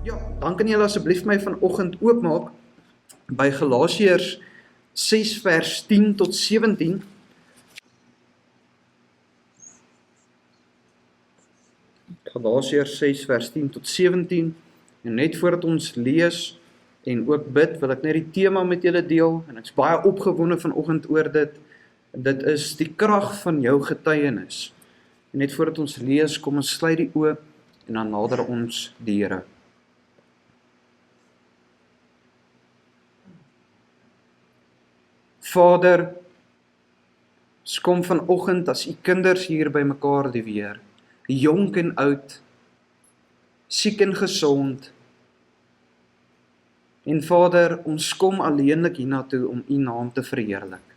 Ja, dan kan julle asseblief my vanoggend oopmaak by Galasiërs 6 vers 10 tot 17. Galasiërs 6 vers 10 tot 17. En net voordat ons lees en ook bid, wil ek net die tema met julle deel en ek's baie opgewonde vanoggend oor dit. Dit is die krag van jou getuienis. En net voordat ons lees, kom ons sluit die oë en dan nader ons die Here. Vader, ons kom vanoggend as u kinders hier by mekaar die weer, jonk en oud, siek en gesond. En Vader, ons kom alleenlik hiernatoe om u naam te verheerlik.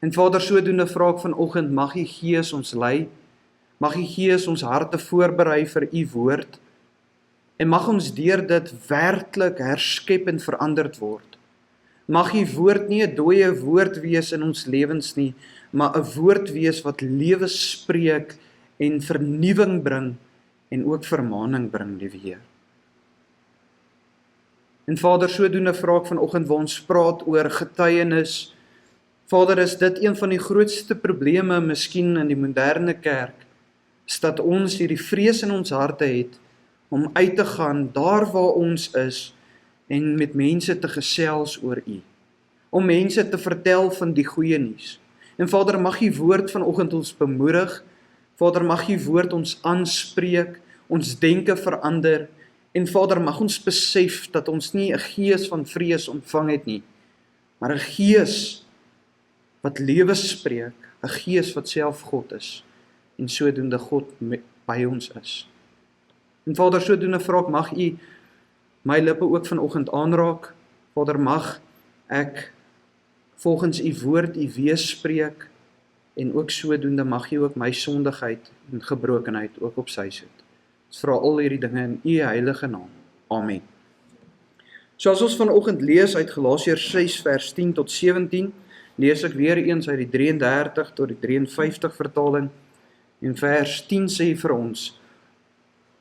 En Vader, sodoende vra ek vanoggend, mag u Gees ons lei, mag u Gees ons harte voorberei vir u woord, en mag ons deur dit werklik herskep en veranderd word. Mag u woord nie 'n dooie woord wees in ons lewens nie, maar 'n woord wees wat lewe spreek en vernuwing bring en ook vermaaning bring, liewe Heer. En Vader, sodoende vra ek vanoggend waar ons praat oor getuienis. Vader, is dit een van die grootste probleme miskien in die moderne kerk, is dat ons hierdie vrees in ons harte het om uit te gaan daar waar ons is en met mense te gesels oor u, om mense te vertel van die goeie nuus. En Vader, mag u woord vanoggend ons bemoedig, Vader, mag u woord ons aanspreek, ons denke verander, en Vader, mag ons besef dat ons nie 'n gees van vrees ontvang het nie, maar 'n gees wat lewe spreek, 'n gees wat self God is, en sodoende God by ons is. En Vader, sodoende vra ek, mag u my lippe ook vanoggend aanraak. Vader, mag ek volgens u woord u wees spreek, en ook sodoende mag u ook my sondigheid en gebrokenheid ook op sy sit. Ons vra al hierdie dinge in u heilige naam. Amen. So as ons vanoggend lees uit Galasiërs 6 vers 10 tot 17, lees ek weer eens uit die 33 tot die 53 vertaling, en vers 10 sê vir ons: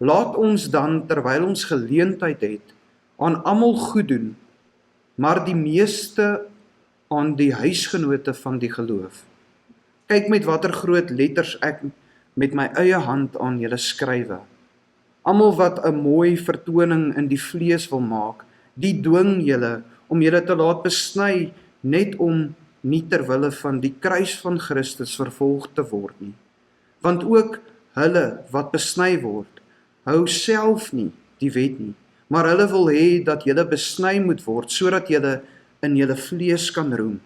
Laat ons dan, terwyl ons geleentheid het, aan almal goed doen, maar die meeste aan die huisgenote van die geloof. Kyk met watter groot letters ek met my eie hand aan julle skrywe. Almal wat 'n mooi vertoning in die vlees wil maak, die dwing julle om julle te laat besny, net om nie ter wille van die kruis van Christus vervolg te word nie. Want ook hulle wat besny word, hou self nie die wet nie, maar hulle wil hê dat julle besny moet word, sodat julle in julle vlees kan roem.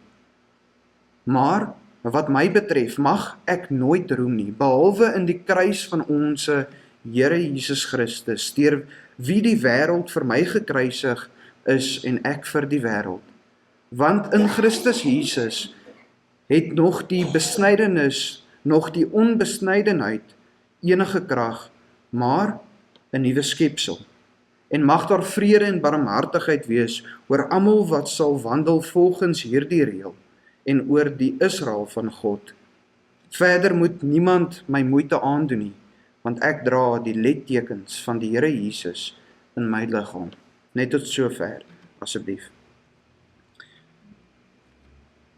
Maar wat my betref, mag ek nooit roem nie, behalwe in die kruis van ons Here Jesus Christus, deur wie die wêreld vir my gekruisig is en ek vir die wêreld. Want in Christus Jesus het nog die besnydenis, nog die onbesnydenheid enige krag, maar 'n nuwe skepsel. En mag daar vrede en barmhartigheid wees oor almal wat sal wandel volgens hierdie reël en oor die Israel van God. Verder moet niemand my moeite aandoen nie, want ek dra die lettekens van die Here Jesus in my liggaam. Net tot sover, asseblief.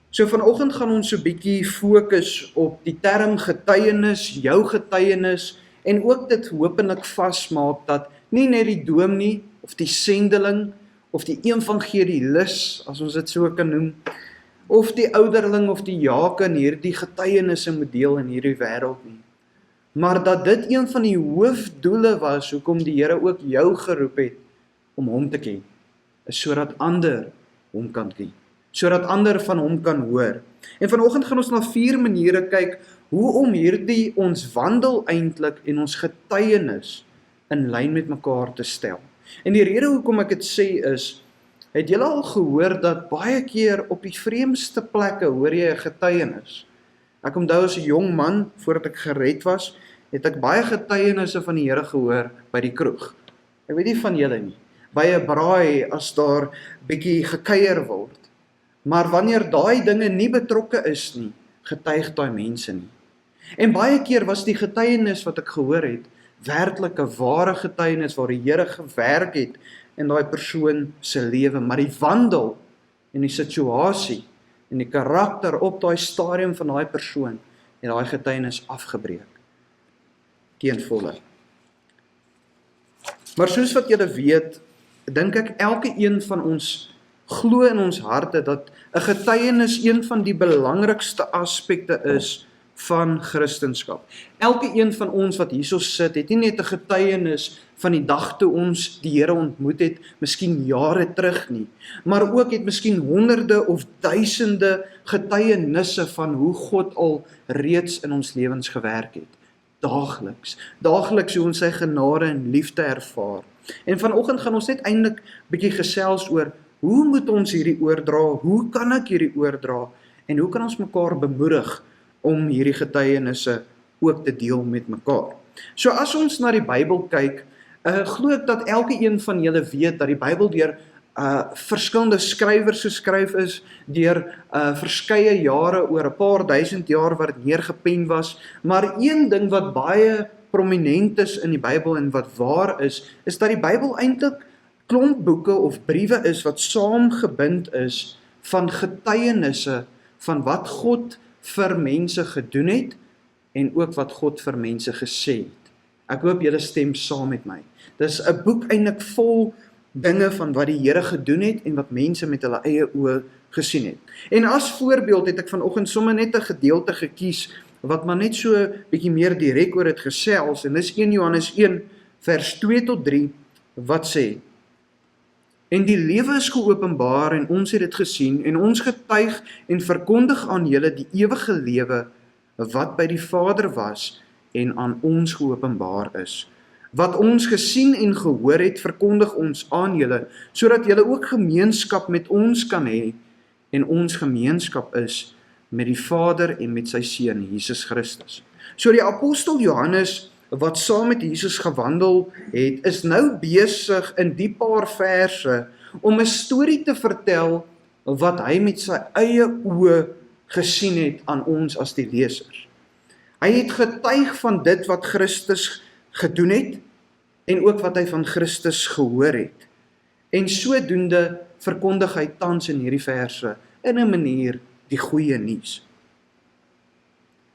So vanoggend gaan ons so 'n bietjie fokus op die term getuienis, jou getuienis, en ook dit hopelik vasmaak dat nie net die dominee of die sendeling of die evangelielis, as ons dit so kan noem, of die ouderling of die jaken hierdie getuienisse moet deel in hierdie wêreld nie, maar dat dit een van die hoofdoele was hoekom die Here ook jou geroep het om hom te ken, is sodat ander hom kan ken, sodat ander van hom kan hoor. En vanoggend gaan ons na 4 maniere kyk hoe om hierdie ons wandel eintlik en ons getuienis in lyn met mekaar te stel. En die rede hoekom ek dit sê is, het julle al gehoor dat baie keer op die vreemdste plekke hoor jy 'n getuienis? Ek onthou as 'n jong man, voordat ek gered was, het ek baie getuienisse van die Here gehoor by die kroeg. Ek weet nie van julle nie. By 'n braai, as daar bietjie gekuier word. Maar wanneer daai dinge nie betrokke is nie, getuig daai mense nie. En baie keer was die getuienis wat ek gehoor het, werklike, ware getuienis waar die Here gewerk het in daai persoon se lewe, maar die wandel en die situasie en die karakter op daai stadium van daai persoon het daai getuienis afgebreek. Geen volle. Maar soos wat julle weet, dink ek elke een van ons glo in ons harte dat 'n getuienis een van die belangrikste aspekte is van Christendom. Elke een van ons wat hierso sit, het nie net 'n getuienis van die dag toe ons die Here ontmoet het, miskien jare terug nie, maar ook het miskien honderde of duisende getuienisse van hoe God al reeds in ons lewens gewerk het. Daagliks hoe ons sy genade en liefde ervaar. En vanoggend gaan ons net eintlik bietjie gesels oor hoe moet ons hierdie oordra, hoe kan ek hierdie oordra, en hoe kan ons mekaar bemoedig om hierdie getuienisse ook te deel met mekaar. So as ons na die Bybel kyk, glo ek dat elke een van julle weet dat die Bybel deur verskillende skrywers geskryf is, deur verskeie jare, oor 'n paar duisend jaar wat dit neergepen was, maar een ding wat baie prominent is in die Bybel en wat waar is dat die Bybel eintlik klomp boeke of briewe is wat saamgebind is van getuienisse van wat God vir mense gedoen het en ook wat God vir mense gesê het. Ek hoop julle stem saam met my. Dis 'n boek eintlik vol dinge van wat die Here gedoen het en wat mense met hulle eie oë gesien het. En as voorbeeld het ek vanoggend sommer net 'n gedeelte gekies wat maar net so bietjie meer direk oor dit gesels, en dis 1 Johannes 1 vers 2 tot 3 wat sê: En die lewe is geopenbaar en ons het dit gesien en ons getuig en verkondig aan julle die ewige lewe wat by die Vader was en aan ons geopenbaar is. Wat ons gesien en gehoor het, verkondig ons aan julle, sodat julle ook gemeenskap met ons kan hê, en ons gemeenskap is met die Vader en met sy Seun, Jesus Christus. So die apostel Johannes, wat saam met Jesus gewandel het, is nou besig in die paar verse om 'n storie te vertel wat hy met sy eie oë gesien het aan ons as die lesers. Hy het getuig van dit wat Christus gedoen het en ook wat hy van Christus gehoor het. En sodoende verkondig hy tans in hierdie verse in 'n manier die goeie nuus.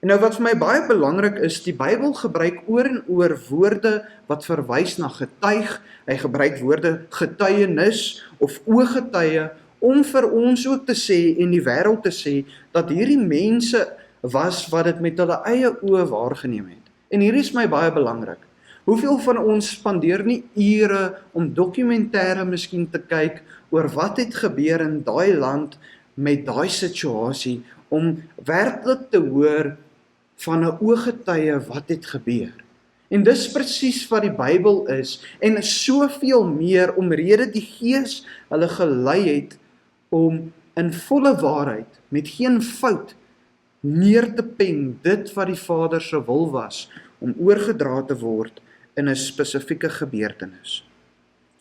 En nou wat vir my baie belangrik is, die Bybel gebruik oor en oor woorde wat verwys na getuig. Hy gebruik woorde getuienis of ooggetuie om vir ons ook te sê en die wêreld te sê dat hierdie mense was wat dit met hulle eie oë waargeneem het. En hier is my baie belangrik. Hoeveel van ons spandeer nie ure om dokumentêre miskien te kyk oor wat het gebeur in daai land met daai situasie, om werklik te hoor van 'n ooggetuie wat het gebeur. En dis presies wat die Bybel is, en soveel meer omrede die Gees hulle gelei het om in volle waarheid, met geen fout, neer te pen dit wat die Vader se wil was, om oorgedra te word in 'n spesifieke gebeurtenis.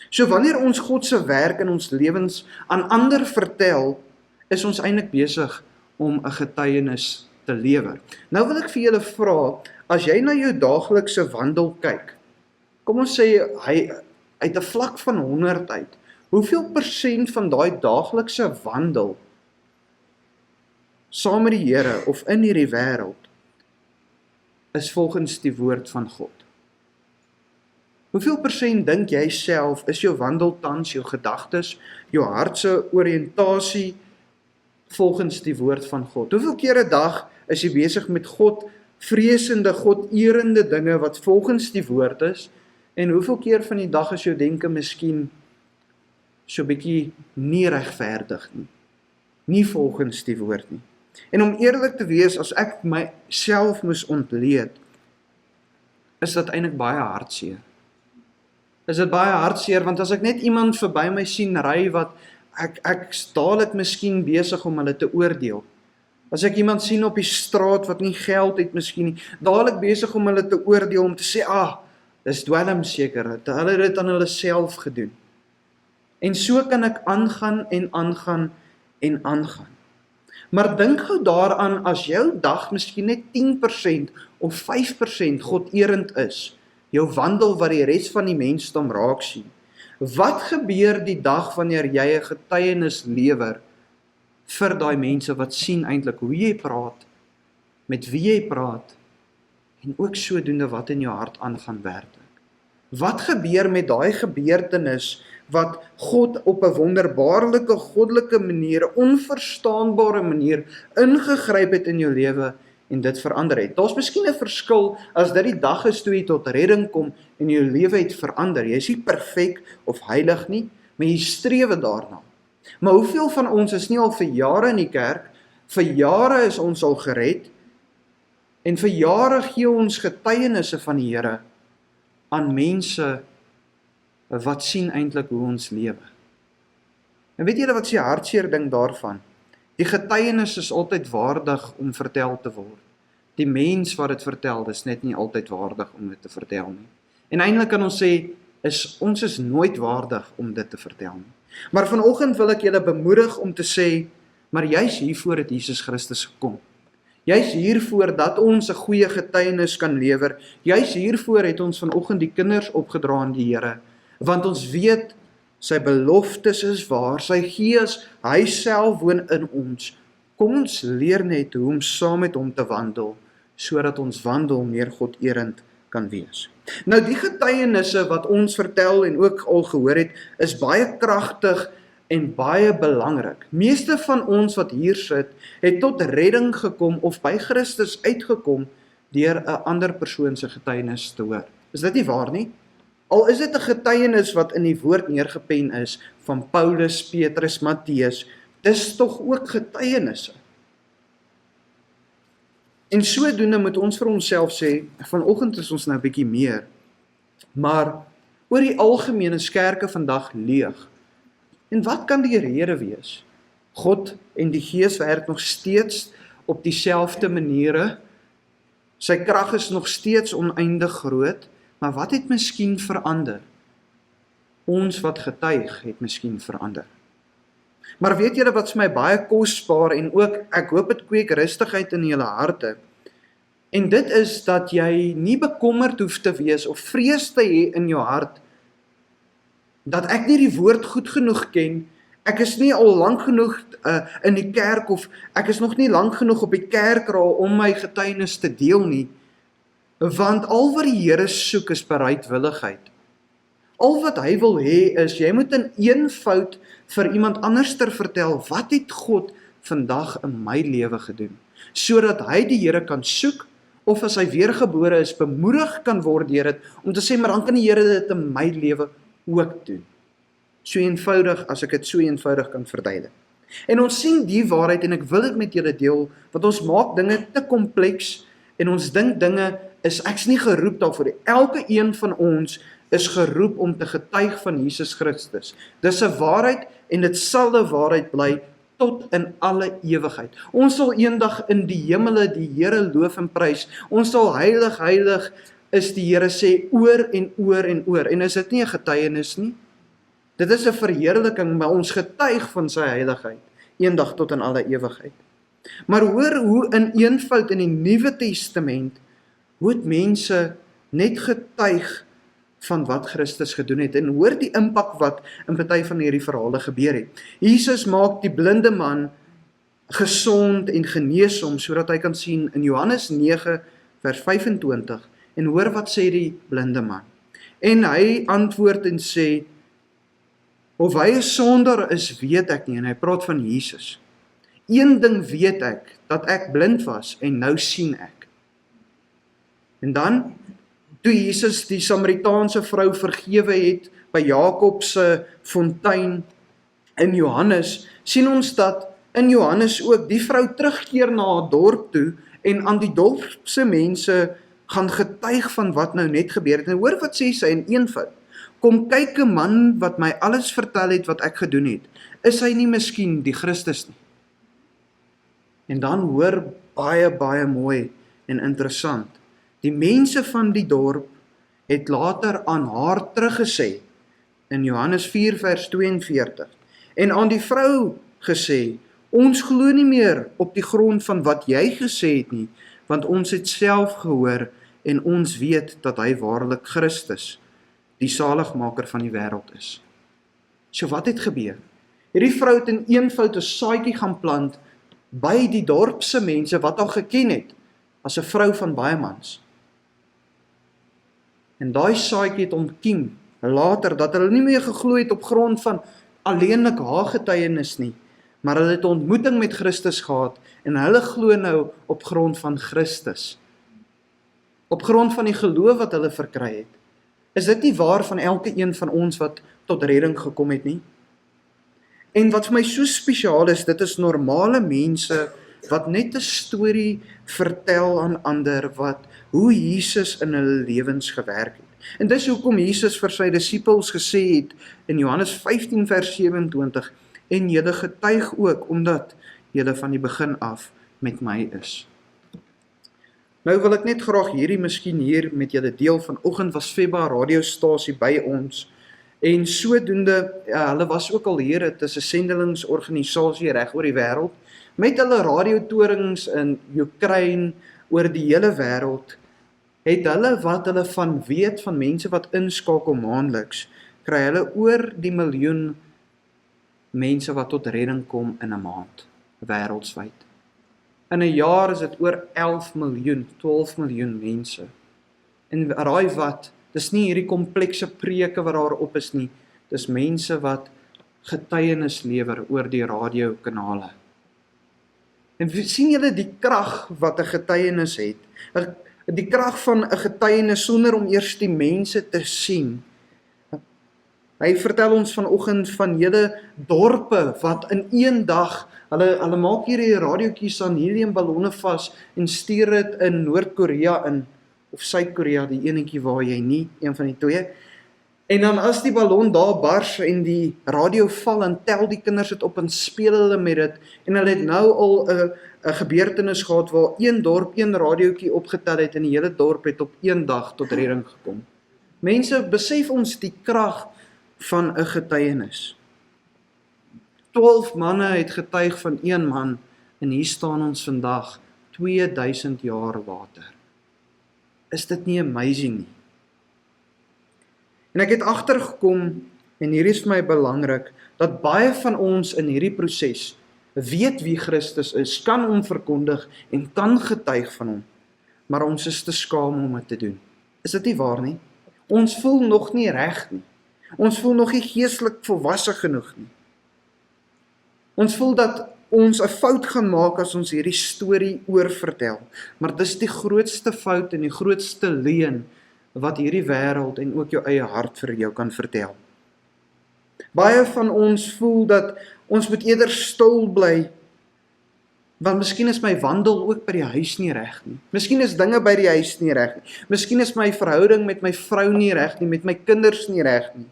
So wanneer ons God se werk in ons lewens aan ander vertel, is ons eintlik besig om 'n getuienis te lewer. Nou wil ek vir julle vra, as jy na jou daaglikse wandel kyk, kom ons sê hy uit 'n vlak van 100 uit, hoeveel persent van daai daaglikse wandel saam met die Here of in hierdie wêreld is volgens die woord van God? Hoeveel persent dink jy self is jou wandel tans, jou gedagtes, jou hart se oriëntasie volgens die woord van God? Hoeveel keer 'n dag is jy besig met God vreesende, God erende dinge wat volgens die woord is, en hoeveel keer van die dag is jou denke miskien so bietjie nie regverdig nie volgens die woord nie. En om eerlik te wees, as ek myself moes ontleed, is dit eintlik baie hartseer. Is dit baie hartseer, want as ek net iemand verby my sien ry wat ek dadelik miskien besig om hulle te oordeel. As ek iemand sien op die straat wat nie geld het miskien nie, dadelik besig om hulle te oordeel, om te sê, dis dwelm seker, hulle het dit aan hulle self gedoen. En so kan ek aangaan en aangaan en aangaan. Maar dink gou daaraan, as jou dag miskien net 10% of 5% God erend is, jou wandel wat die res van die mensdom raak sien. Wat gebeur die dag wanneer jy 'n getuienis lewer vir daai mense wat sien eintlik hoe jy praat, met wie jy praat, en ook sodoende wat in jou hart aangaan werklik? Wat gebeur met daai gebeurtenis wat God op 'n wonderbaarlike, goddelike manier, 'n onverstaanbare manier ingegryp het in jou lewe en dit verander het? Daar's miskien 'n verskil as dit die dag is toe jy tot redding kom en jou lewe het verander. Jy is nie perfek of heilig nie, maar jy streef daarna. Maar hoeveel van ons is nie al vir jare in die kerk, vir jare is ons al gered, en vir jare gee ons getuienisse van die Here aan mense wat sien eintlik hoe ons lewe. En weet julle wat se hartseer ding daarvan? Die getuienis is altyd waardig om vertel te word. Die mens wat dit vertel, is net nie altyd waardig om dit te vertel nie. En eintlik kan ons sê, ons is nooit waardig om dit te vertel nie. Maar vanoggend wil ek julle bemoedig om te sê, maar juis hiervoor het Jesus Christus gekom. Juis hiervoor dat ons 'n goeie getuienis kan lewer. Juis hiervoor het ons vanoggend die kinders opgedra aan die Here, want ons weet sy beloftes is waar, sy Gees, hy self woon in ons. Kom ons leer net hoe om saam met hom te wandel, sodat ons wandel meer God-erend kan wees. Nou die getuienisse wat ons vertel en ook al gehoor het, is baie kragtig en baie belangrik. Meeste van ons wat hier sit, het tot redding gekom of by Christus uitgekom deur 'n ander persoon se getuienis te hoor. Is dit nie waar nie? Al is dit 'n getuienis wat in die woord neergepen is van Paulus, Petrus, Matteus, dis tog ook getuienisse. En sodoende moet ons vir onsself sê, vanoggend is ons nou 'n bietjie meer, maar oor die algemeen is kerke vandag leeg. En wat kan die rede wees? God en die Gees werk nog steeds op dieselfde maniere. Sy krag is nog steeds oneindig groot, maar wat het miskien verander? Ons wat getuig het miskien verander. Maar weet julle wat vir my baie kosbaar en ook, ek hoop dit kweek rustigheid in julle harte. En dit is dat jy nie bekommerd hoef te wees of vrees te hê in jou hart dat ek nie die woord goed genoeg ken, ek is nie al lank genoeg in die kerk of ek is nog nie lank genoeg op die kerkraal om my getuienis te deel nie, want al wat die Here soek is bereidwilligheid. Al wat hy wil hê is, jy moet in eenvoud vir iemand anders ter vertel, wat het God vandag in my lewe gedoen, sodat hy die Here kan soek, of as hy weergebore is, bemoedig kan word deur dit, om te sê, maar dan kan die Here dit in my lewe ook doen. So eenvoudig, as ek dit so eenvoudig kan verduidelik. En ons sien die waarheid, en ek wil dit met julle deel, want ons maak dinge te kompleks, en ons dink dinge ek's nie geroep daarvoor nie. Elke een van ons is geroep om te getuig van Jesus Christus. Dis 'n waarheid, en dit sal 'n waarheid bly, tot in alle ewigheid. Ons sal eendag in die hemele die Here loof en prys. Ons sal heilig, heilig is die Here sê oor en oor en oor. En is dit nie 'n getuienis nie? Dit is 'n verheerliking, maar ons getuig van sy heiligheid, eendag tot in alle ewigheid. Maar hoor hoe in eenvoud in die Nuwe Testament, hoe het mense net getuig van wat Christus gedoen het, en hoor die impak wat in party van hierdie verhale gebeur het. Jesus maak die blinde man gesond en genees hom, sodat hy kan sien in Johannes 9 vers 25, en hoor wat sê die blinde man. En hy antwoord en sê, of hy 'n sondaar is, weet ek nie, en hy praat van Jesus. Een ding weet ek, dat ek blind was, en nou sien ek. En dan, toe Jesus die Samaritaanse vrou vergewe het, by Jakob se fontein in Johannes, sien ons dat in Johannes ook die vrou terugkeer na haar dorp toe, en aan die dorpse mense gaan getuig van wat nou net gebeur het. En hoor wat sê sy in eenvoud, kom kyk 'n man wat my alles vertel het wat ek gedoen het, is hy nie miskien die Christus nie? En dan hoor baie mooi en interessant, die mense van die dorp het later aan haar teruggesê, in Johannes 4 vers 42, en aan die vrou gesê, ons glo nie meer op die grond van wat jy gesê het nie, want ons het self gehoor en ons weet dat hy waarlik Christus, die saligmaker van die wêreld is. So wat het gebeur? Hierdie vrou het in eenvoud 'n saadjie gaan plant by die dorpse mense wat haar geken het as 'n vrou van baie mans. En daai saadjie het ontkiem later dat hulle nie meer geglo het op grond van alleenlik haar getuienis nie, maar hulle het 'n ontmoeting met Christus gehad en hulle glo nou op grond van Christus. Op grond van die geloof wat hulle verkry het. Is dit nie waar van elke een van ons wat tot redding gekom het nie? En wat vir my so spesiaal is, dit is normale mense wat net 'n storie vertel aan ander hoe Jesus in hulle lewens gewerk het. En dis hoekom Jesus vir sy disippels gesê het in Johannes 15 vers 27, en julle getuig ook, omdat julle van die begin af met my is. Nou wil ek net graag miskien hier met julle deel. Vanoggend was FEBA radiostasie by ons, en sodoende, hulle was ook al hier, het is 'n sendelingsorganisasie reg oor die wêreld, met hulle radiotorings in Oekraïne, oor die hele wêreld, het hulle wat hulle van weet, van mense wat inskakel maandeliks, kry hulle oor die miljoen mense wat tot redding kom in 'n maand, wêreldswyd. In 'n jaar is dit oor 11 miljoen, 12 miljoen mense. En raai wat, dis nie hierdie komplekse preke wat daarop is nie, dis mense wat getuienis lewer oor die radiokanale. En sien julle die krag wat 'n getuienis het? Die krag van 'n getuienis sonder om eers die mense te sien. Hy vertel ons vanoggend van hele dorpe wat in een dag, hulle maak hierdie radiootjies aan heliumballonne vas en stuur dit in Noord-Korea in, of Suid-Korea, die enetjie waar jy nie, een van die twee. En dan as die ballon daar bars en die radio val, en tel die kinders dit op en speel hulle met dit, en hulle het nou al 'n gebeurtenis gehad waar een dorp een radiootjie opgetel het en die hele dorp het op een dag tot redding gekom. Mense, besef ons die krag van 'n getuienis. 12 manne het getuig van een man, en hier staan ons vandag, 2000 jaar later. Is dit nie amazing nie? En ek het agtergekom, en hier is vir my belangrik, dat baie van ons in hierdie proses weet wie Christus is, kan hom verkondig en kan getuig van hom, maar ons is te skaam om dit te doen. Is dit nie waar nie? Ons voel nog nie reg nie. Ons voel nog nie geestelik volwasse genoeg nie. Ons voel dat ons 'n fout gaan maak as ons hierdie storie oorvertel, maar dis die grootste fout en die grootste leuen wat hierdie wêreld en ook jou eie hart vir jou kan vertel. Baie van ons voel dat ons moet eerder stil bly, want miskien is my wandel ook by die huis nie reg nie. Miskien is dinge by die huis nie reg nie. Miskien is my verhouding met my vrou nie reg nie, met my kinders nie reg nie.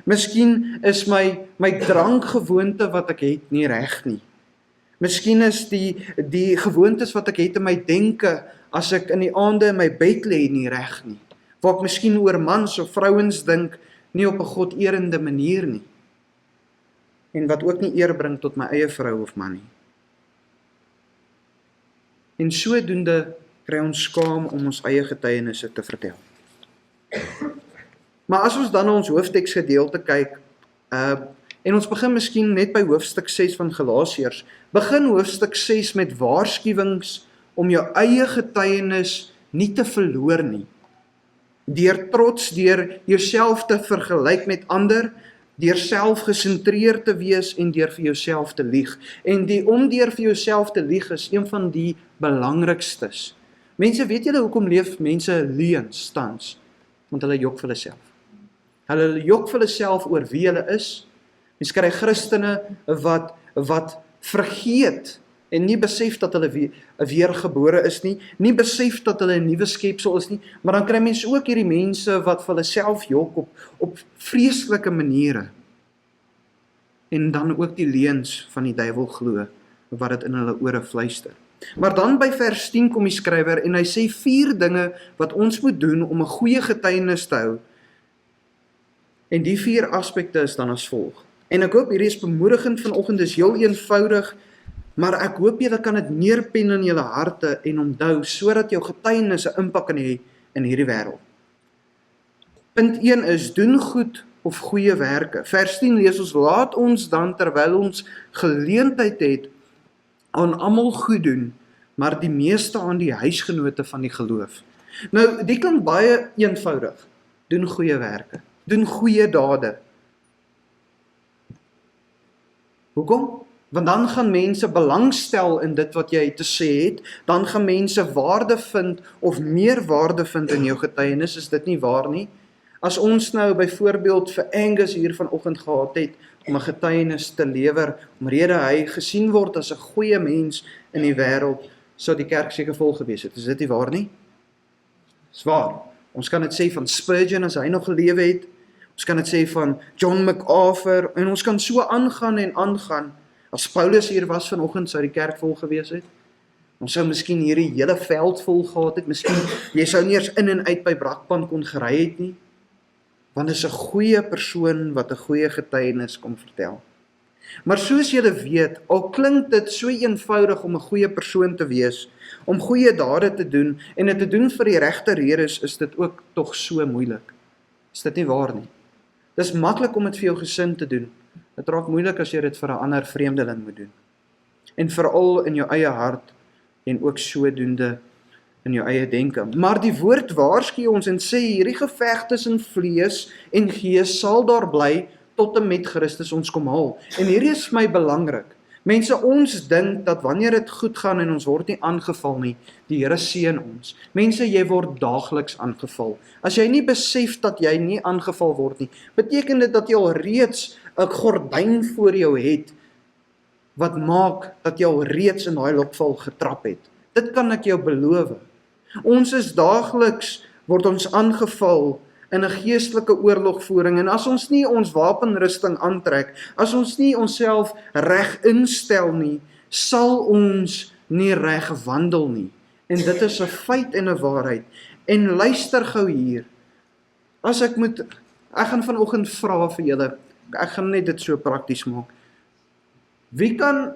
Miskien is my drankgewoonte wat ek het nie reg nie. Miskien is die gewoontes wat ek het in my denke as ek in die aande in my bed lê nie reg nie. Waar ek miskien oor mans of vrouens dink nie op 'n goderende manier nie. En wat ook nie eer bring tot my eie vrou of man nie. En sodoende kry ons skaam om ons eie getuienisse te vertel. Maar as ons dan na ons hoofteksgedeelte kyk, en ons begin miskien net by hoofstuk 6 van Galasiërs, begin hoofstuk 6 met waarskuwings om jou eie getuienis nie te verloor nie. Deur trots, deur jouself te vergelyk met ander, deur selfgesentreerd te wees en deur vir jouself te lieg. En om deur vir jouself te lieg is een van die belangrikstes. Mense, weet julle hoekom leef mense leuens tans? Want hulle jok vir hulle self. Hulle jok vir hulle self oor wie hulle is. Mens kry Christene wat vergeet en nie besef dat hulle weergebore is nie besef dat hulle 'n nuwe skepsel is nie, maar dan kry mense ook hierdie mense wat vir hulle self jok op vreeslike maniere. En dan ook die leuns van die duiwel glo, wat dit in hulle ore fluister. Maar dan by vers 10 kom die skrywer en hy sê 4 dinge wat ons moet doen om 'n goeie getuienis te hou. En die 4 aspekte is dan as volg. En ek hoop hierdie is bemoedigend vanoggend, is heel eenvoudig, maar ek hoop julle kan dit neerpen in julle harte en onthou, sodat jou getuienis 'n impak kan hê in hierdie wêreld. Punt 1 is, doen goed of goeie werke. Vers 10 lees ons, laat ons dan terwyl ons geleentheid het, aan almal goed doen, maar die meeste aan die huisgenote van die geloof. Nou, die klink baie eenvoudig. Doen goeie werke, doen goeie dade. Hoekom? Want dan gaan mense belangstel in dit wat jy te sê het, dan gaan mense waarde vind of meer waarde vind in jou getuienis, is dit nie waar nie? As ons nou byvoorbeeld vir Angus hier vanoggend gehad het, om 'n getuienis te lewer, omrede hy gesien word as 'n goeie mens in die wêreld, sou die kerk seker vol gewees het. Is dit nie waar nie? Dis waar. Ons kan dit sê van Spurgeon as hy nog gelewe het, ons kan dit sê van John MacArthur, en ons kan so aangaan en aangaan. As Paulus hier was vanoggend, sou die kerk vol gewees het. Ons sou miskien hierdie hele veld vol gehad het, miskien jy sou nie eers in en uit by Brakpan kon gery het nie, want dit is 'n goeie persoon wat 'n goeie getuienis kom vertel. Maar soos julle weet, al klink dit so eenvoudig om 'n goeie persoon te wees, om goeie dade te doen, en dit te doen vir die regte redes, is dit ook tog so moeilik. Is dit nie waar nie? Dis maklik om dit vir jou gesin te doen. Dit raak moeilik as jy dit vir 'n ander vreemdeling moet doen. En veral in jou eie hart, en ook sodoende in jou eie denke. Maar die woord waarsku ons en sê, hierdie geveg tussen vlees en gees sal daar bly, tot en met Christus ons kom haal. En hierdie is vir my belangrik. Mense, ons dink dat wanneer dit goed gaan en ons word nie aangeval nie, die Here seën ons. Mense, jy word daagliks aangeval. As jy nie besef dat jy nie aangeval word nie, beteken dit dat jy al reeds 'n gordyn voor jou het, wat maak dat jy al reeds in daai lokval getrap het. Dit kan ek jou beloof. Ons is daagliks, word ons aangeval in 'n geestelike oorlogvoering, en as ons nie ons wapenrusting aantrek, as ons nie onsself reg instel nie, sal ons nie reg wandel nie. En dit is 'n feit en 'n waarheid. En luister gou hier, ek gaan vanoggend vra vir julle, ek gaan net dit so prakties maak. Wie kan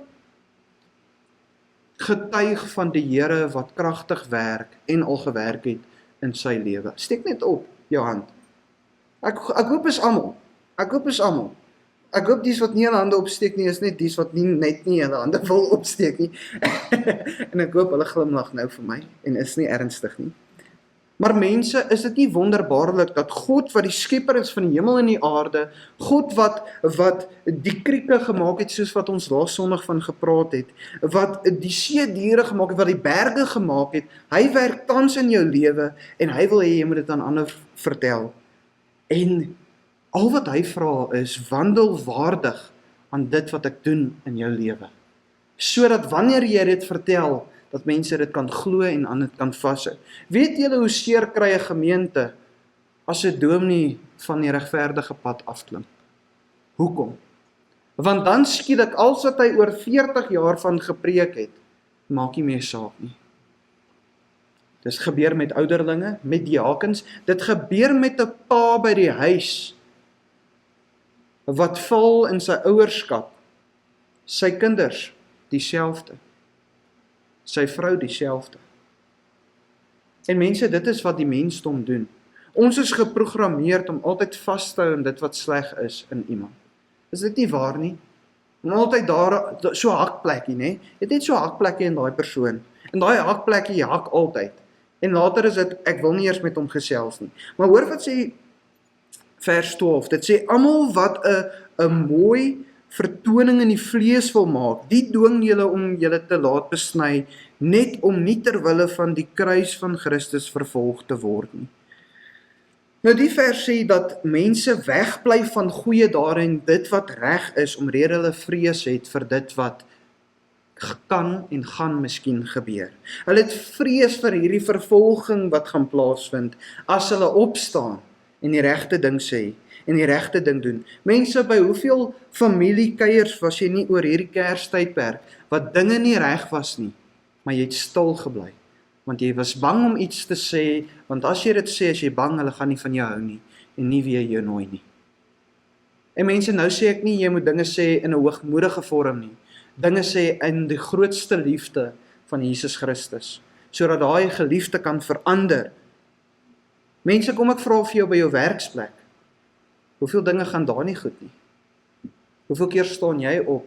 getuig van die Here wat kragtig werk en al gewerk het in sy lewe? Steek net op jou hand. Ek hoop is almal. Ek hoop dies wat nie hulle hande opsteek nie, is net dies wat net nie hulle hande wil opsteek nie. En ek hoop hulle glimlag nou vir my, en is nie ernstig nie. Maar mense, is dit nie wonderbaarlik dat God wat die skepper is van die hemel en die aarde, God wat die krieke gemaak het, soos wat ons laas Sondag van gepraat het, wat die see diere gemaak het, wat die berge gemaak het, hy werk tans in jou lewe, en hy wil hê jy moet dit aan ander vertel. En al wat hy vra is, wandel waardig aan dit wat ek doen in jou lewe. Sodat wanneer jy dit vertel, dat mense dit kan glo en aan dit kan vashou. Weet julle hoe seer kry 'n gemeente as 'n dominee van die regverdige pad afklim? Hoekom? Want dan skielik, als wat hy oor 40 jaar van gepreek het, maak nie meer saak nie. Dit gebeur met ouderlinge, met diakens, dit gebeur met 'n pa by die huis, wat val in sy ouerskap, sy kinders dieselfde, sy vrou dieselfde. En mense, dit is wat die mensdom doen. Ons is geprogrammeerd om altyd vas te hou in dit wat sleg is in iemand. Is dit nie waar nie? En altyd daar so 'n hakplekkie, né? Jy het net so 'n hakplekkie in daai persoon. En daai hakplekkie hak altyd. En later is dit, ek wil nie eers met hom gesels nie. Maar hoor wat sê vers 12. Dit sê, almal wat 'n mooi vertoning in die vlees wil maak, die dwing julle om julle te laat besny, net om nie ter wille van die kruis van Christus vervolg te word nie. Nou die vers sê dat mense wegbly van goeie dade en dit wat reg is, omrede hulle vrees het vir dit wat kan en gaan miskien gebeur. Hulle het vrees vir hierdie vervolging wat gaan plaasvind, as hulle opstaan en die regte ding sê, en die regte ding doen. Mense, by hoeveel familiekeiers was jy nie oor hierdie Kerstydperk, wat dinge nie reg was nie, maar jy het stil gebly, want jy was bang om iets te sê, want as jy dit sê, is jy bang, hulle gaan nie van jou hou nie, en nie weer jou nooi nie. En mense, nou sê ek nie, jy moet dinge sê in 'n hoogmoedige vorm nie, dinge sê in die grootste liefde van Jesus Christus, sodat daai geliefde kan verander, Mense, kom ek vra vir jou by jou werksplek. Hoeveel dinge gaan daar nie goed nie? Hoeveel keer staan jy op?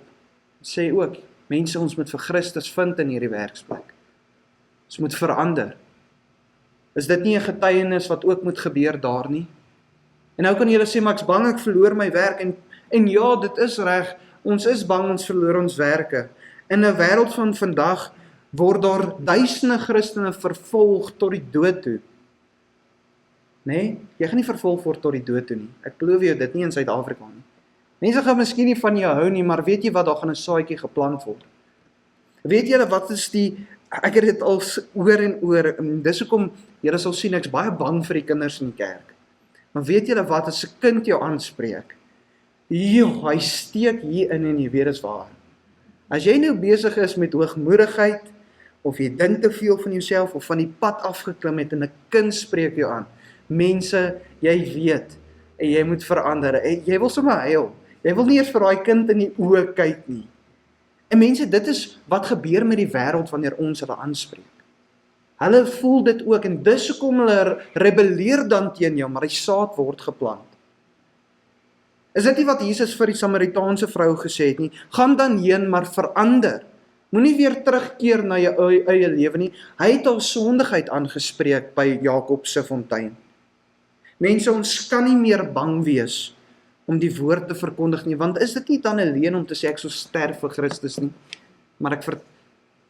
Sê ook, mense, ons moet vir Christus vind in hierdie werksplek. Ons moet verander. Is dit nie 'n getuienis wat ook moet gebeur daar nie? En nou kan jy sê, maar ek's bang ek verloor my werk. En ja, dit is reg, ons is bang ons verloor ons werke. In 'n wêreld van vandag word daar duisende Christene vervolg tot die dood toe. Nee, jy gaan nie vervolg word tot die dood toe nie. Ek beloof jou dit nie in Suid-Afrika nie. Mense gaan miskien nie van jou hou nie, maar weet jy wat, daar gaan 'n saadjie geplant word. Weet julle wat is ek het dit al oor en oor, en dis hoekom julle sal sien, ek's baie bang vir die kinders in die kerk. Maar weet julle wat, as 'n kind jou aanspreek, hy steek hier in en jy weet is waar. As jy nou besig is met hoogmoedigheid, of jy dink te veel van jouself, of van die pad afgeklim het en 'n kind spreek jou aan, mense, jy weet, en jy moet verander, en jy wil sommer huil, jy wil nie eers vir daai kind in die oë kyk nie. En mense, dit is wat gebeur met die wêreld wanneer ons hulle aanspreek. Hulle voel dit ook, en dis hoekom hulle rebelleer dan teen jou, maar die saad word geplant. Is dit nie wat Jesus vir die Samaritaanse vrou gesê het nie? Gaan dan heen, maar verander. Moenie weer terugkeer na jou eie lewe nie. Hy het al sondigheid aangespreek by Jakob se fontein. Mense, ons kan nie meer bang wees om die woord te verkondig nie, want is dit nie dan 'n leuen om te sê ek sal sterf vir Christus nie, maar ek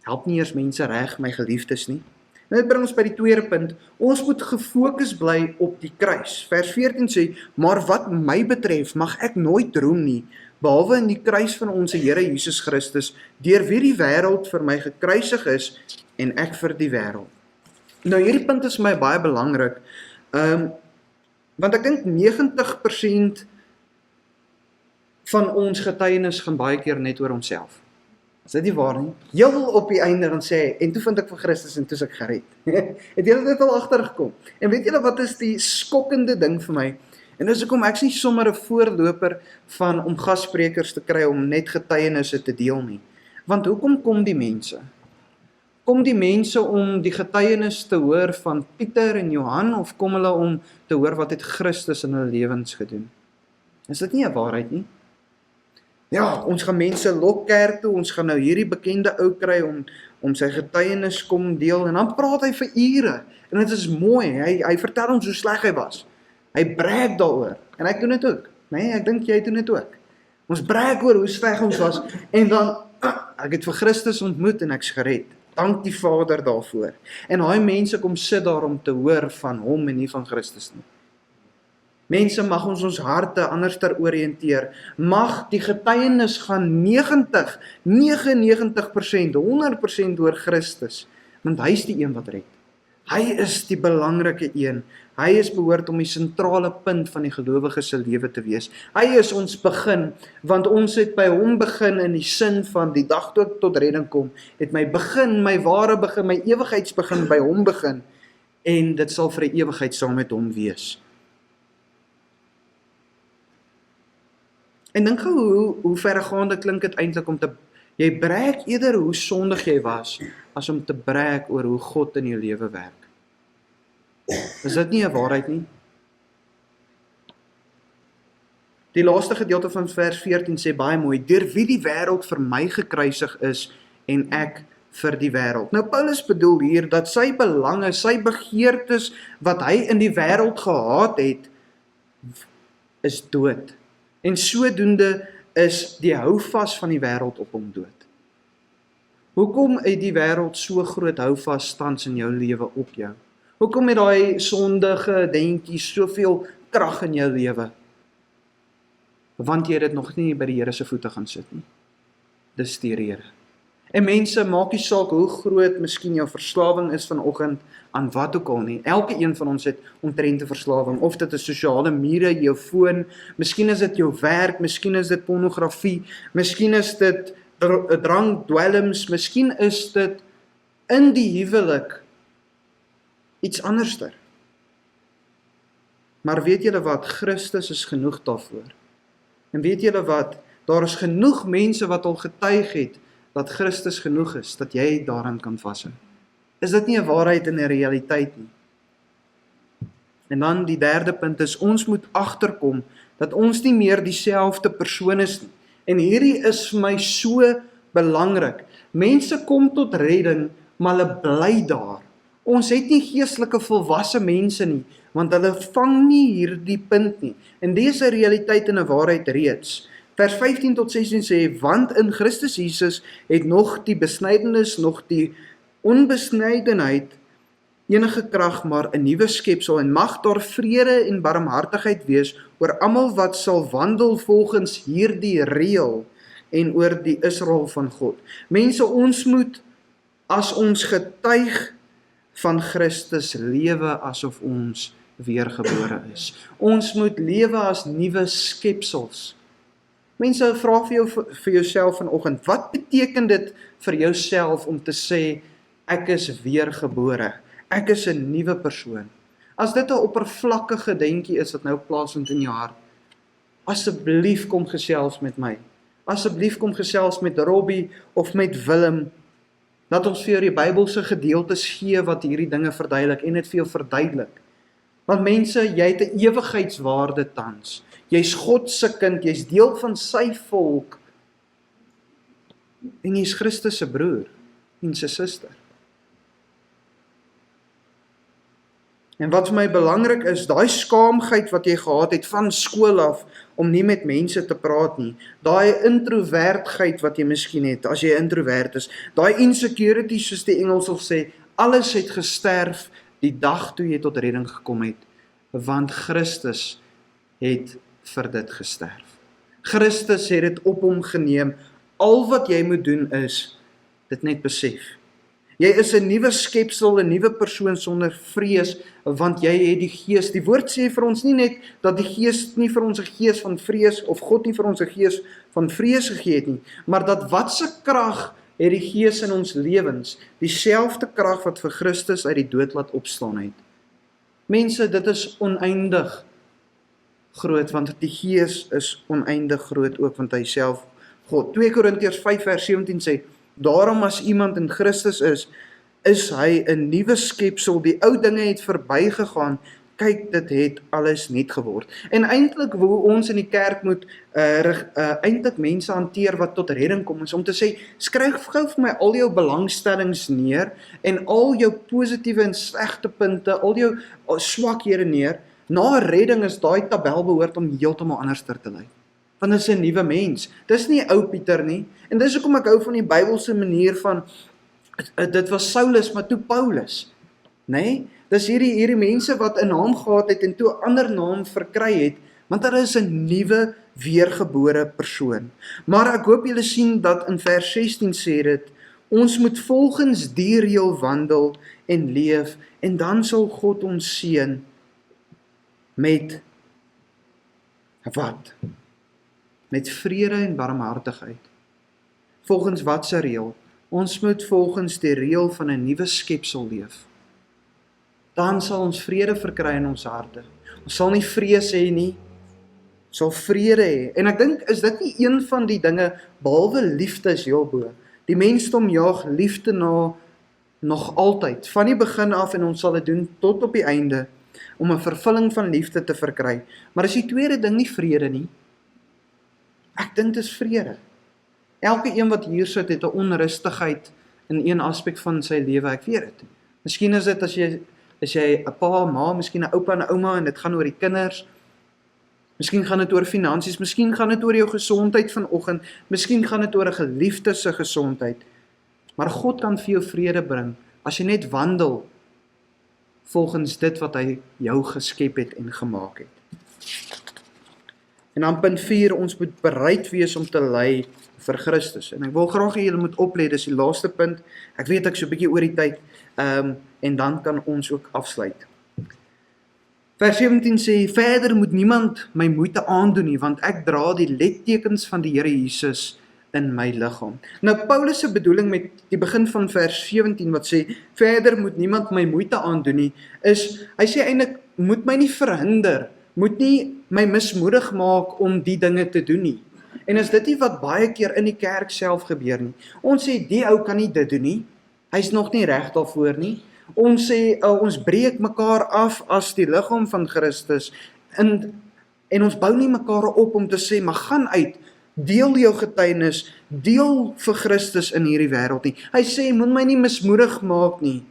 help nie eers mense reg, my geliefdes nie. En dit bring ons by die tweede punt, ons moet gefokus bly op die kruis. Vers 14 sê, maar wat my betref, mag ek nooit droom nie, behalwe in die kruis van ons Here Jesus Christus, deur wie die wêreld vir my gekruisig is, en ek vir die wêreld. Nou hierdie punt is vir my baie belangrik, want ek dink 90% van ons getuienis gaan baie keer net oor onsself. Is dit nie waar nie? Heel op die einde dan sê, en toe vind ek vir Christus en toe is ek gered. Het julle dit al agtergekom? En weet julle wat is die skokkende ding vir my? En dis hoekom ek's nie sommer 'n voorloper van om gassprekers te kry om net getuienisse te deel nie. Want hoekom kom die mense? Kom die mense om die getuienis te hoor van Pieter en Johan, of kom hulle om te hoor wat het Christus in hulle lewens gedoen? Is dit nie 'n waarheid nie? Ja, ons gaan mense lok kerk toe, ons gaan nou hierdie bekende ou kry om sy getuienis kom deel, en dan praat hy vir ure, en dit is mooi, hy vertel ons hoe sleg hy was, hy brag daaroor, en ek doen dit ook, nee, ek dink jy doen dit ook, ons brag oor hoe sleg ons was, en dan, ek het vir Christus ontmoet en ek's gered, dank die Vader daarvoor, en daai mense kom sit daar om te hoor van hom en nie van Christus nie. Mense, mag ons harte anders ter oriënteer, mag die getuienis gaan 99%, 100% oor Christus, want hy is die een wat red. Hy is die belangrike een, hy is behoort om die sentrale punt van die gelowige se lewe te wees. Hy is ons begin, want ons het by hom begin in die sin van die dag toe ek tot redding kom, het my begin, my ware begin, my ewigheidsbegin by hom begin, en dit sal vir 'n ewigheid saam met hom wees. En dink gou hoe verregaande klink dit eintlik om jy brag eerder hoe sondig jy was, as om te brag oor hoe God in jou lewe werk. Is dit nie 'n waarheid nie? Die laaste gedeelte van vers 14 sê baie mooi, deur wie die wêreld vir my gekruisig is, en ek vir die wêreld. Nou Paulus bedoel hier, dat sy belange, sy begeertes, wat hy in die wêreld gehaat het, is dood. En sodoende is die houvas van die wêreld op hom dood. Hoekom het die wêreld so groot houvas tans in jou lewe op jou? Hoekom het daai sondige denkies soveel krag in jou lewe? Want jy het dit nog nie by die Here se voete gaan sit nie. Dis die Here. En mense, maak nie saak hoe groot miskien jou verslawing is vanoggend aan wat ook al nie. Elke een van ons het omtrent 'n verslawing, of dit is sosiale media, jou foon, miskien is dit jou werk, miskien is dit pornografie, miskien is dit drank, dwelms, miskien is dit in die huwelik iets anderster. Maar weet julle wat, Christus is genoeg daarvoor. En weet julle wat, daar is genoeg mense wat al getuig het, dat Christus genoeg is, dat jy daaraan kan vashou. Is dit nie 'n waarheid en 'n realiteit nie? En dan die derde punt is, ons moet agterkom dat ons nie meer dieselfde persoon is nie. En hierdie is vir my so belangrik. Mense kom tot redding, maar hulle bly daar. Ons het nie geestelike volwasse mense nie, want hulle vang nie hierdie punt nie. En dis 'n realiteit en 'n waarheid reeds. Vers 15 tot 16 sê, want in Christus Jesus het nog die besnydenis, nog die onbesnydenheid enige krag, maar 'n nuwe skepsel, en mag daar vrede en barmhartigheid wees oor almal wat sal wandel volgens hierdie reël en oor die Israel van God. Mense, ons moet as ons getuig van Christus lewe asof ons weergebore is. Ons moet lewe as nuwe skepsels. Mense, vra vir jouself vanoggend, wat beteken dit vir jouself om te sê, ek is weergebore, ek is 'n nuwe persoon? As dit 'n oppervlakkige denkie is wat nou plaasvind in jou hart, asseblief kom gesels met my. Asseblief kom gesels met Robbie of met Willem. Laat ons vir jou die Bybelse gedeeltes gee wat hierdie dinge verduidelik en dit vir jou verduidelik. Want mense, jy het 'n ewigheidswaarde tans. Jy's God se kind, jy's deel van sy volk. En jy's Christus se broer en sy suster. En wat vir my belangrik is, daai skaamheid wat jy gehad het van skool af, om nie met mense te praat nie, daai introvertheid wat jy miskien het, as jy introvert is, daai insecurity, soos die Engels sal sê, alles het gesterf die dag toe jy tot redding gekom het, want Christus het vir dit gesterf. Christus het dit op hom geneem. Al wat jy moet doen is, dit net besef. Jy is 'n nuwe skepsel, 'n nuwe persoon sonder vrees, want jy het die Gees. Die woord sê vir ons nie net dat die Gees nie vir ons 'n gees van vrees, of God nie vir ons 'n gees van vrees gegee het nie, maar dat wat se krag het die Gees in ons lewens, dieselfde krag wat vir Christus uit die dood laat opstaan het. Mense, dit is oneindig groot, want die Gees is oneindig groot ook, want hy self God. 2 Korintiërs 5 vers 17 sê, daarom as iemand in Christus is hy 'n nuwe skepsel, die ou dinge het verbygegaan, kyk, dit het alles nuut geword. En eintlik hoe ons in die kerk moet eintlik mense hanteer wat tot redding kom, is om te sê, skryf gou vir my al jou belangstellings neer, en al jou positiewe en slegte punte, al jou swakhede neer. Na redding is daai tabel behoort om heeltemal anders te lyk. Want dit is 'n nuwe mens. Dis nie ou Pieter nie. En dis hoekom ek hou van die Bybelse manier van, dit was Saulus, maar toe Paulus. Nee? Dis hierdie mense wat 'n naam gehad het en toe 'n ander naam verkry het, want hulle is 'n nuwe, weergebore persoon. Maar ek hoop julle sien dat in vers 16 sê dit, ons moet volgens die reël wandel en leef, en dan sal God ons seën met wat? Met vrede en barmhartigheid. Volgens wat se reël? Ons moet volgens die reël van 'n nuwe skepsel leef. Dan sal ons vrede verkry in ons harte. Ons sal nie vrees hê nie, ons sal vrede hê. En ek dink, is dit nie een van die dinge, behalwe liefde is heel bo. Die mensdom jaag liefde na nog altyd, van die begin af, en ons sal dit doen tot op die einde, om 'n vervulling van liefde te verkry. Maar is die tweede ding nie vrede nie? Ek dink dit is vrede. Elke een wat hier sit het 'n onrustigheid in een aspek van sy lewe, ek weet dit. Miskien is dit as jy 'n pa, ma, miskien 'n oupa en 'n ouma, en dit gaan oor die kinders. Miskien gaan dit oor finansies, miskien gaan dit oor jou gesondheid vanoggend, miskien gaan dit oor 'n geliefde se gesondheid. Maar God kan vir jou vrede bring, as jy net wandel volgens dit wat hy jou geskep het en gemaak het. En dan punt 4, ons moet bereid wees om te ly vir Christus. En ek wil graag hê julle moet oplet, dis die laaste punt. Ek weet ek so 'n bietjie oor die tyd, en dan kan ons ook afsluit. Vers 17 sê, verder moet niemand my moeite aandoen nie, want ek dra die lettekens van die Here Jesus in my liggaam. Nou Paulus se bedoeling met die begin van vers 17 wat sê, verder moet niemand my moeite aandoen nie, is, hy sê eintlik, moet my nie verhinder, moet nie my mismoedig maak om die dinge te doen nie. En is dit nie wat baie keer in die kerk self gebeur nie? Ons sê, die ou kan nie dit doen nie, hy's nog nie reg daarvoor nie. Ons sê, ons breek mekaar af as die liggaam van Christus, en ons bou nie mekaar op om te sê, maar gaan uit, deel jou getuienis, deel vir Christus in hierdie wêreld nie. Hy sê, moet my nie mismoedig maak nie.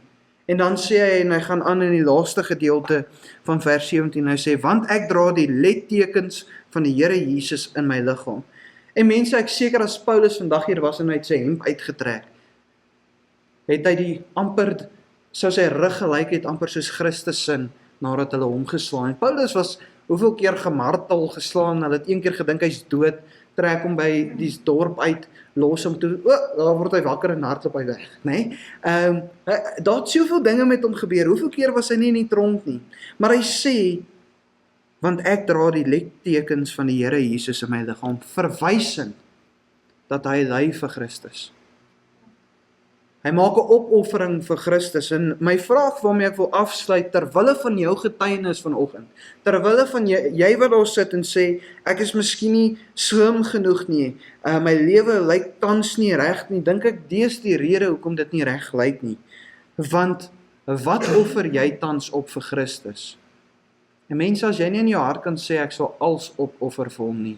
En dan sê hy, en hy gaan aan in die laaste gedeelte van vers 17, hy sê, want ek dra die lettekens van die Here Jesus in my liggaam. En mense, ek seker as Paulus vandag hier was en hy het sy hemp uitgetrek, het hy die amper, sou sy rug gelyk het, amper soos Christus sin, nadat hulle hom geslaan. En Paulus was hoeveel keer gemartel, geslaan, hulle het een keer gedink hy's dood, trek hom by die dorp uit, los hom toe, daar word hy wakker en hardloop hy weg, nee? Daar het soveel dinge met hom gebeur, hoeveel keer was hy nie in die tronk nie, maar hy sê, want ek dra die lettekens van die Here Jesus in my liggaam, verwysend dat hy ly vir Christus. Hy maak 'n opoffering vir Christus, en my vraag waarmee ek wil afsluit, terwille van jou getuienis vanoggend, terwille van jy wat daar sit en sê, ek is miskien nie slim genoeg nie, my lewe lyk tans nie reg nie, dink ek dis die rede hoekom dit nie reg lyk nie, want wat offer jy tans op vir Christus? En mense, as jy nie in jou hart kan sê, ek sal alles opoffer vir hom nie,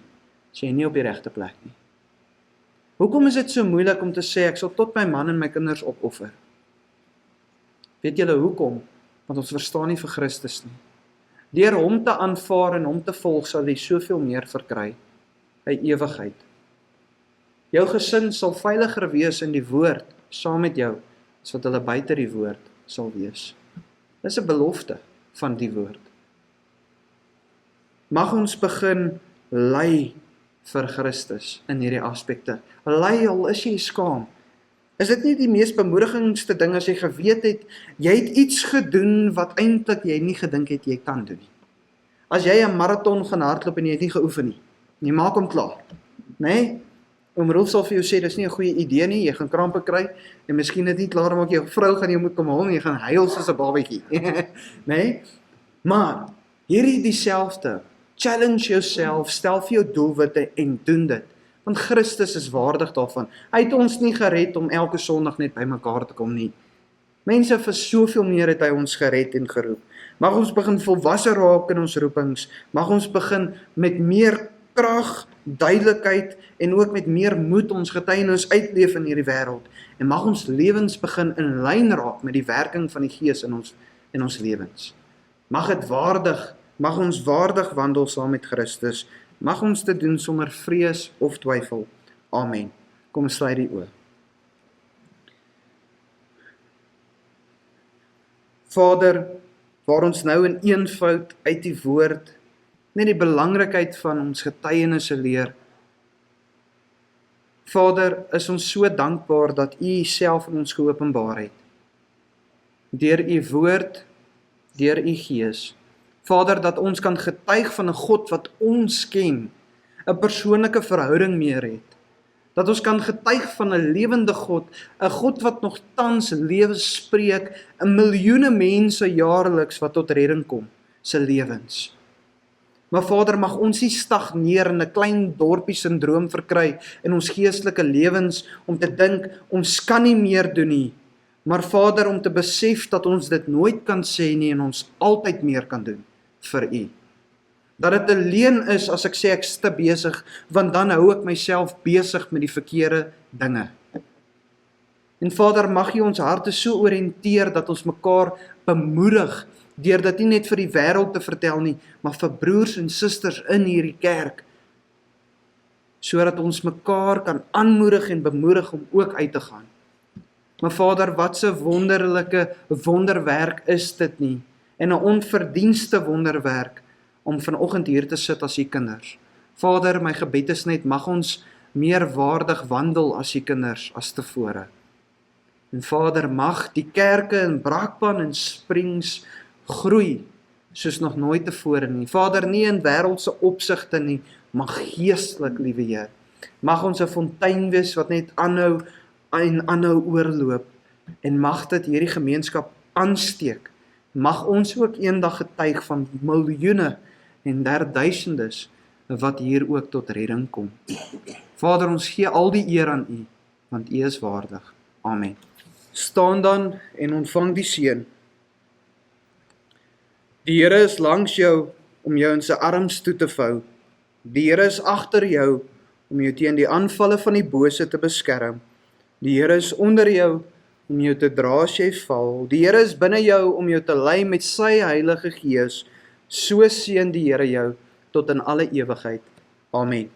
is jy nie op die regte plek nie. Hoekom is dit so moeilik om te sê, ek sal tot my man en my kinders opoffer? Weet julle hoekom? Want ons verstaan nie vir Christus nie. Deur hom te aanvaar en hom te volg, sal jy soveel meer verkry, by ewigheid. Jou gesin sal veiliger wees in die woord, saam met jou, as wat hulle buite die woord sal wees. Dis 'n belofte van die woord. Mag ons begin ly vir Christus in hierdie aspekte. Ly al is jy skaam. Is dit nie die mees bemoedigendste ding as jy geweet het, jy het iets gedoen wat eintlik jy nie gedink het jy kan doen nie. As jy 'n marathon gaan hardloop en jy het nie geoefen nie, jy maak hom klaar, nee? Oom Rolf sal vir jou sê, dis nie 'n goeie idee nie, jy gaan krampe kry, en miskien dit nie klaar maak, jou vrou gaan jou moet kom haal, en jy gaan huil soos 'n babatjie, nee? Maar, hierdie dieselfde, challenge yourself, stel vir jou doelwitte en doen dit, want Christus is waardig daarvan. Hy het ons nie gered om elke Sondag net by mekaar te kom nie. Mense, vir soveel meer het hy ons gered en geroep. Mag ons begin volwasse raak in ons roepings, mag ons begin met meer krag, duidelikheid en ook met meer moed ons getuienis uitleef in hierdie wêreld, en mag ons lewens begin in lyn raak met die werking van die Gees in ons lewens. Mag ons waardig wandel saam met Christus, mag ons dit doen sonder vrees of twyfel. Amen. Kom sluit die oë. Vader, waar ons nou in eenvoud uit die woord, net die belangrikheid van ons getuienisse leer. Vader, is ons so dankbaar dat U self in ons geopenbaar het. Deur U woord, deur U Gees. Vader, dat ons kan getuig van 'n God wat ons ken, 'n persoonlike verhouding mee het. Dat ons kan getuig van 'n lewende God, 'n God wat nog tans lewe spreek, 'n miljoene mense jaarliks wat tot redding kom, se lewens. Maar Vader, mag ons nie stagneer in 'n klein dorpie syndroom verkry in ons geestelike lewens om te dink ons kan nie meer doen nie. Maar Vader, om te besef dat ons dit nooit kan sê nie en ons altyd meer kan doen vir U. Dat dit 'n leuen is as ek sê ek is te besig, want dan hou ek myself besig met die verkeerde dinge. En Vader, mag U ons harte so oriënteer dat ons mekaar bemoedig, deur dit nie net vir die wêreld te vertel nie, maar vir broers en susters in hierdie kerk, sodat ons mekaar kan aanmoedig en bemoedig om ook uit te gaan. Maar Vader, wat 'n wonderlike wonderwerk is dit nie, en 'n onverdienste wonderwerk, om vanoggend hier te sit as U kinders. Vader, my gebed is net, mag ons meer waardig wandel as U kinders as tevore. En Vader, mag die kerke in Brakpan en Springs groei, soos nog nooit tevore nie. Vader, nie in wêreldse opsigte nie, maar geestelik, liewe Heer. Mag ons 'n fontein wees wat net aanhou en aanhou oorloop, en mag dit hierdie gemeenskap aansteek. Mag ons ook eendag getuig van miljoene en duisendes wat hier ook tot redding kom. Vader, ons gee al die eer aan U, want U is waardig. Amen. Staan dan en ontvang die seën Die Here is langs jou om jou in sy arms toe te vou. Die Here is agter jou om jou teen die aanvalle van die bose te beskerm. Die Here is onder jou om jou te dra as jy val. Die Here is binne jou om jou te lei met sy Heilige Gees. So seën die Here jou tot in alle ewigheid. Amen.